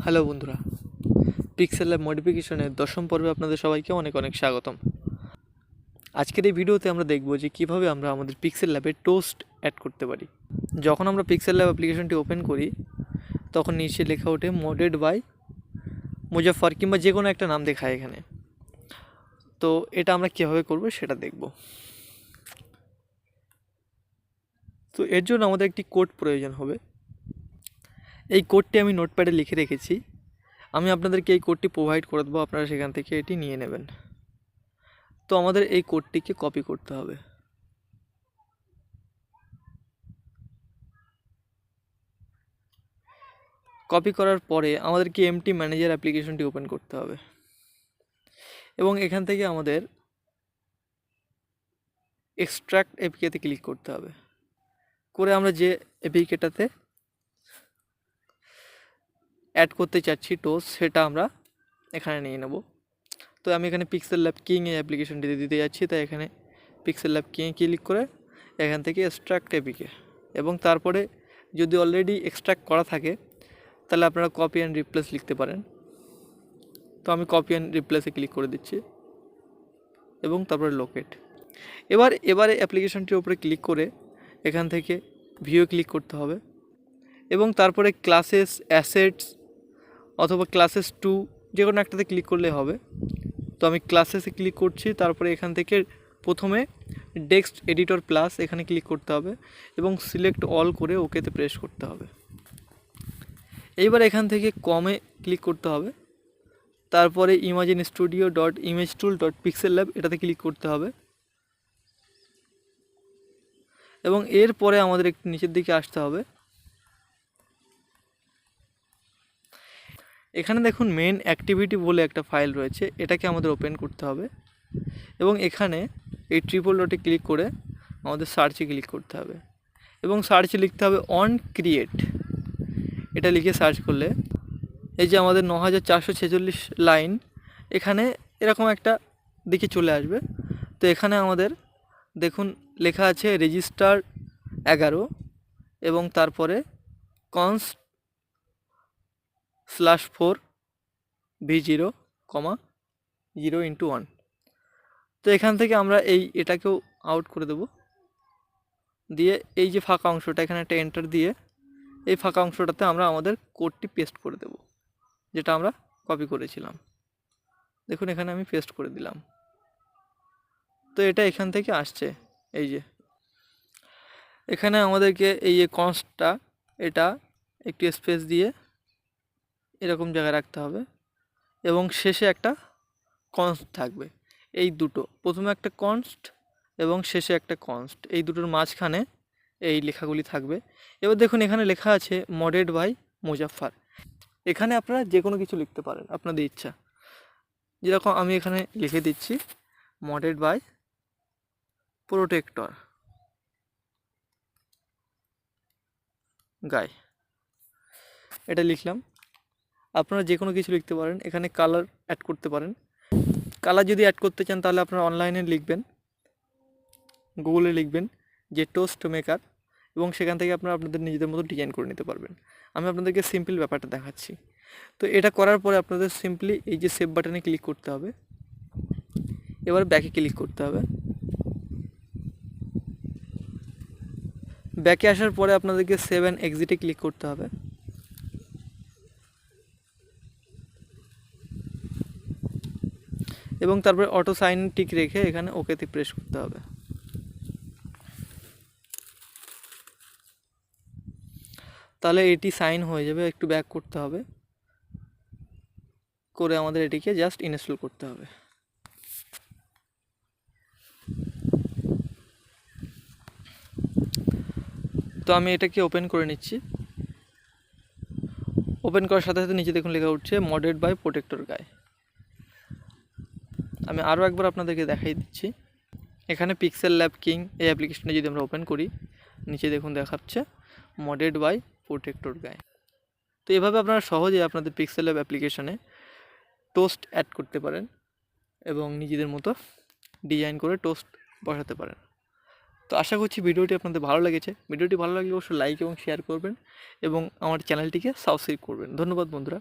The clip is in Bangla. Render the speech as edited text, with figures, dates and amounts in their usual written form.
হ্যালো বন্ধুরা, পিক্সেল ল্যাব মডিফিকেশনের দশম পর্বে আপনাদের সবাইকে অনেক অনেক স্বাগতম। আজকের এই ভিডিওতে আমরা দেখব যে কীভাবে আমরা আমাদের পিক্সেল ল্যাবে টোস্ট অ্যাড করতে পারি। যখন আমরা পিক্সেল ল্যাব অ্যাপ্লিকেশনটি ওপেন করি তখন নিচে লেখা ওঠে মডেড বাই মুজাফফর কিংবা যে কোনো একটা নাম দেখায় এখানে। তো এটা আমরা কীভাবে করব সেটা দেখব। তো এর জন্য আমাদের একটি কোড প্রয়োজন হবে। এই কোডটি আমি নোটপ্যাডে লিখে রেখেছি। আমি আপনাদেরকে এই কোডটি প্রোভাইড করে দেবো, আপনারা সেখান থেকে এটি নিয়ে নেবেন। তো আমাদের এই কোডটিকে কপি করতে হবে। কপি করার পরে আমাদেরকে এমটি ম্যানেজার অ্যাপ্লিকেশনটি ওপেন করতে হবে এবং এখান থেকে আমাদের এক্সট্রাক্ট এপিকেতে ক্লিক করতে হবে। করে আমরা যে এপিকেটাতে অ্যাড করতে চাচ্ছি টোস্ট, সেটা আমরা এখানে নিয়ে নেব। তো আমি এখানে পিক্সেল ল্যাব কিং এই অ্যাপ্লিকেশনটি দিতে যাচ্ছি, তাই এখানে পিক্সেল ল্যাব কিং ক্লিক করে এখান থেকে এক্সট্রাক্ট এপিকে, এবং তারপরে যদি অলরেডি এক্সট্রাক্ট করা থাকে তাহলে আপনারা কপি অ্যান্ড রিপ্লেস লিখতে পারেন। তো আমি কপি অ্যান্ড রিপ্লেসে ক্লিক করে দিচ্ছি এবং তারপরে লোকেট। এবারে অ্যাপ্লিকেশনটির উপরে ক্লিক করে এখান থেকে ভিউ ক্লিক করতে হবে এবং তারপরে ক্লাসেস, অ্যাসেটস অথবা ক্লাসেস 2 যে কোনো একটাতে ক্লিক করলে হবে। তো আমি ক্লাসেসে ক্লিক করছি, তারপরে এখান থেকে প্রথমে টেক্সট এডিটর প্লাস এখানে ক্লিক করতে হবে এবং সিলেক্ট অল করে ওকেতে প্রেস করতে হবে। এইবার এখান থেকে কমে ক্লিক করতে হবে, তারপরে ইমাজিন স্টুডিও ডট ইমেজ টুল ডট পিক্সেল ল্যাব এটাতে ক্লিক করতে হবে এবং এরপরে আমাদের একটু নিচের দিকে আসতে হবে। এখানে দেখুন মেন অ্যাক্টিভিটি বলে একটা ফাইল রয়েছে, এটাকে আমাদের ওপেন করতে হবে এবং এখানে এই ট্রিপল ডটে ক্লিক করে আমাদের সার্চে ক্লিক করতে হবে এবং সার্চে লিখতে হবে অন ক্রিয়েট। এটা লিখে সার্চ করলে এই যে আমাদের 9446 লাইন এখানে এরকম একটা দিকে চলে আসবে। তো এখানে আমাদের দেখুন লেখা আছে রেজিস্টার 11 এবং তারপরে কনস্ট /4 v0, 0 × 1। তো এখান থেকে আমরা এটাকেও আউট করে দেব, দিয়ে এই যে ফাঁকা অংশটা এখানে একটা এন্টার দিয়ে এই ফাঁকা অংশটাতে আমরা আমাদের কোডটি পেস্ট করে দেব, যেটা আমরা কপি করেছিলাম। দেখুন এখানে আমি পেস্ট করে দিলাম। তো এটা এখান থেকে আসছে, এই যে এখানে আমাদেরকে এই যে কনস্টটা এটা একটু স্পেস দিয়ে এরকম জায়গায় রাখতে হবে এবং শেষে একটা কনস্ট থাকবে। এই দুটো, প্রথমে একটা কনস্ট এবং শেষে একটা কনস্ট, এই দুটোর মাঝখানে এই লেখাগুলি থাকবে। এবার দেখুন এখানে লেখা আছে মডেড বাই মুজাফফর। এখানে আপনারা যে কোনো কিছু লিখতে পারেন আপনাদের ইচ্ছা, যেরকম আমি এখানে লিখে দিচ্ছি মডেড বাই প্রোটেক্টর গাই, এটা লিখলাম। আপনারা যে কোনো কিছু লিখতে পারেন, এখানে কালার অ্যাড করতে পারেন। কালার যদি অ্যাড করতে চান তাহলে আপনারা অনলাইনে লিখবেন, গুগলে লিখবেন যে টোস্ট মেকার এবং সেখান থেকে আপনারা আপনাদের নিজেদের মতো ডিজাইন করে নিতে পারবেন। আমি আপনাদেরকে সিম্পল ব্যাপারটা দেখাচ্ছি। তো এটা করার পরে আপনাদের সিম্পলি এই যে সেভ বাটনে ক্লিক করতে হবে, এবার ব্যাকে ক্লিক করতে হবে। ব্যাকে আসার পরে আপনাদেরকে সেভ অ্যান্ড এক্সিটে ক্লিক করতে হবে এবং তারপরে অটো সাইন টিক রেখে এখানে ওকেতে প্রেস করতে হবে। তাহলে এটি সাইন হয়ে যাবে। একটু ব্যাক করতে হবে, করে আমাদের এটিকে জাস্ট ইনস্টল করতে হবে। তো আমি এটাকে ওপেন করে নিচ্ছি। ওপেন করার সাথে সাথে নিচে দেখুন লেখা উঠছে মডেড বাই প্রোটেক্টর গাই। আমি আরও একবার আপনাদেরকে দেখাই দিচ্ছি। এখানে পিক্সেল ল্যাব কিং এই অ্যাপ্লিকেশনটা যদি আমরা ওপেন করি, নিচে দেখুন দেখাচ্ছে মডেড বাই প্রোটেক্টর গাই। তো এভাবে আপনারা সহজে আপনাদের পিক্সেল ল্যাব অ্যাপ্লিকেশনে টোস্ট অ্যাড করতে পারেন এবং নিজেদের মতো ডিজাইন করে টোস্ট বসাতে পারেন। তো আশা করছি ভিডিওটি আপনাদের ভালো লেগেছে। ভিডিওটি ভালো লাগলে অবশ্যই লাইক এবং শেয়ার করবেন এবং আমার চ্যানেলটিকে সাবস্ক্রাইব করবেন। ধন্যবাদ বন্ধুরা।